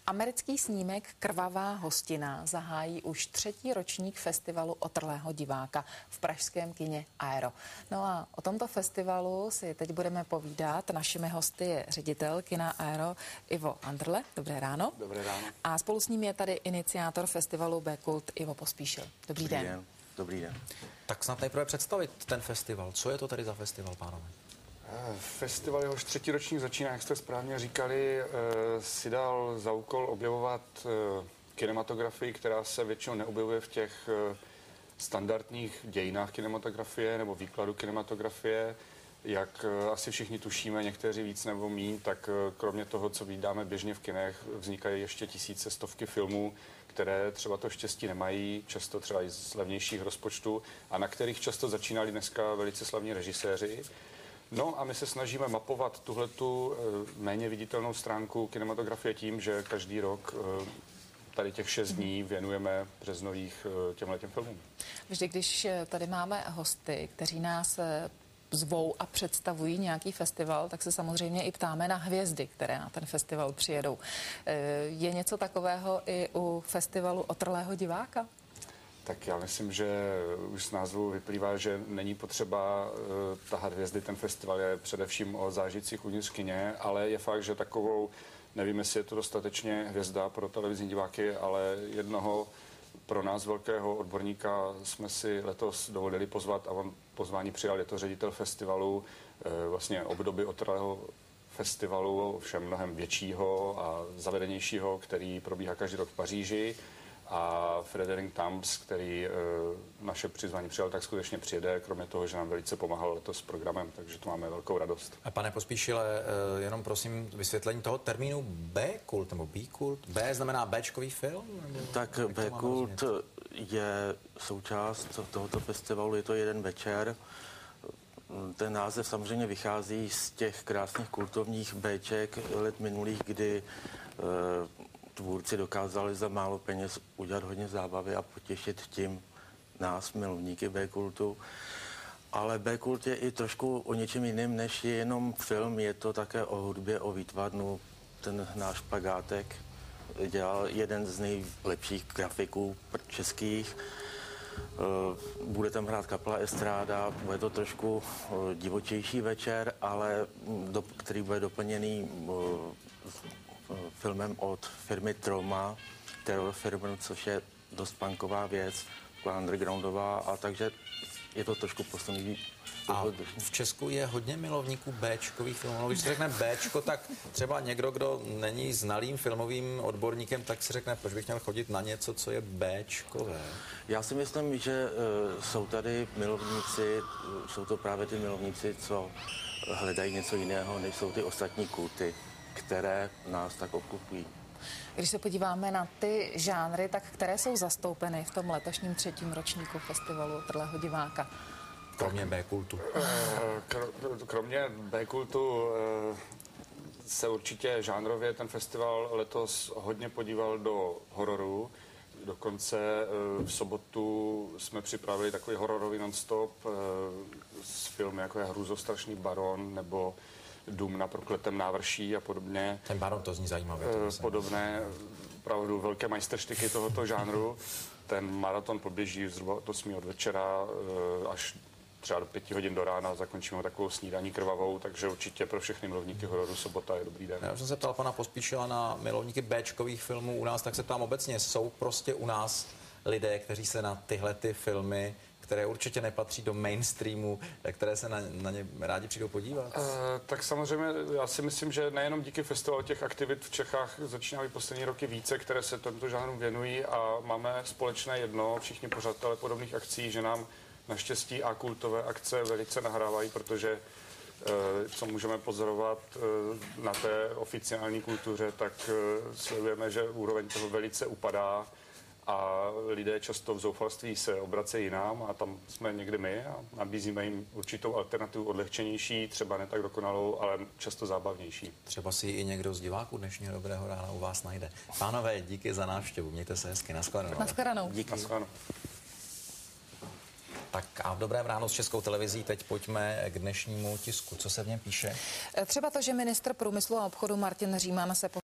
Americký snímek Krvavá hostina zahájí už 3. ročník festivalu Otrlého diváka v pražském kině Aero. No a o tomto festivalu si teď budeme povídat. Našimi hosty je ředitel kina Aero Ivo Andrle. Dobré ráno. Dobré ráno. A spolu s ním je tady iniciátor festivalu B-Kult Ivo Pospíšil. Dobrý den. Dobrý den. Tak snad nejprve představit ten festival. Co je to tady za festival, pánové? Festival, jehož 3. ročník začíná, jak jste správně říkali, si dal za úkol objevovat kinematografii, která se většinou neobjevuje v těch standardních dějinách kinematografie nebo výkladu kinematografie. Jak asi všichni tušíme, někteří víc nebo míň, tak kromě toho, co vídáme běžně v kinech, vznikají ještě tisíce, stovky filmů, které třeba to štěstí nemají, často třeba i z levnějších rozpočtů, a na kterých často začínali dneska velice slavní režiséři. No a my se snažíme mapovat tuhletu méně viditelnou stránku kinematografie tím, že každý rok tady těch 6 dní věnujeme březnových těmhletěm filmům. Vždy, když tady máme hosty, kteří nás zvou a představují nějaký festival, tak se samozřejmě i ptáme na hvězdy, které na ten festival přijedou. Je něco takového i u festivalu Otrlého diváka? Tak já myslím, že už z názvu vyplývá, že není potřeba tahat hvězdy. Ten festival je především o zážitcích uvnitř kině, ale je fakt, že takovou, nevím, jestli je to dostatečně hvězda pro televizní diváky, ale jednoho pro nás velkého odborníka jsme si letos dovolili pozvat a on pozvání přijal. Je to ředitel festivalu, vlastně obdoby Otrlého festivalu, všem mnohem většího a zavedenějšího, který probíhá každý rok v Paříži. A Frederick Tams, který naše přizvání přijal, tak skutečně přijede, kromě toho, že nám velice pomáhal letos s programem, takže to máme velkou radost. A pane Pospíšile, jenom prosím vysvětlení toho termínu B-kult nebo B-kult. B znamená Bčkový film? Tak B-kult je součást tohoto festivalu, je to jeden večer. Ten název samozřejmě vychází z těch krásných kultovních Bček let minulých, kdy tvůrci dokázali za málo peněz udělat hodně zábavy a potěšit tím nás, milovníky B-kultu. Ale B-kult je i trošku o něčem jiném, než je jenom film. Je to také o hudbě, o výtvarnu. Ten náš Plagátek dělal jeden z nejlepších grafiků českých. Bude tam hrát kapela Estráda, bude to trošku divočejší večer, ale který bude doplněný filmem od firmy Troma, Terror Film, což je dost punková věc, undergroundová, a takže je to trošku posunový. A v Česku je hodně milovníků Bčkových filmů. No, když se řekne Bčko, tak třeba někdo, kdo není znalým filmovým odborníkem, tak si řekne, proč bych měl chodit na něco, co je Bčkové. Já si myslím, že jsou tady milovníci, jsou to právě ty milovníci, co hledají něco jiného, než jsou ty ostatní kulty, které nás tak obklopují. Když se podíváme na ty žánry, tak které jsou zastoupeny v tom letošním 3. ročníku festivalu Otrlého diváka? Kromě B-kultu. Kromě B-kultu se určitě žánrově ten festival letos hodně podíval do hororu. Dokonce v sobotu jsme připravili takový hororový non-stop s filmy, jako je Hrůzostrašný baron nebo Dům na prokletém návrší a podobně. Ten baron, to zní zajímavě. Podobné, opravdu velké majstrštyky tohoto žánru. Ten maraton poběží zhruba od 8 od večera až třeba do 5 hodin do rána, zakončíme takovou snídaní krvavou, takže určitě pro všechny milovníky hororu sobota je dobrý den. Já jsem se ptal pana Pospíšila na milovníky Bčkových filmů u nás, tak se ptám obecně, jsou prostě u nás lidé, kteří se na tyhle ty filmy, které určitě nepatří do mainstreamu, které se na ně rádi přijdou podívat? Tak samozřejmě, já si myslím, že nejenom díky festivalu těch aktivit v Čechách začínají poslední roky více, které se tomuto žánru věnují, a máme společné jedno, všichni pořadatelé podobných akcí, že nám naštěstí a kultové akce velice nahrávají, protože co můžeme pozorovat na té oficiální kultuře, tak sledujeme, že úroveň toho velice upadá a lidé často v zoufalství se obracejí jinam, a tam jsme někdy my a nabízíme jim určitou alternativu, odlehčenější, třeba ne tak dokonalou, ale často zábavnější. Třeba si i někdo z diváků dnešního Dobrého rána u vás najde. Pánové, díky za návštěvu, mějte se hezky, nashledanou. Nashledanou. Díky. Nashledanou. Tak a v Dobrém ráno s Českou televizí teď pojďme k dnešnímu tisku. Co se v něm píše? Třeba to, že ministr průmyslu a obchodu Martin Říman se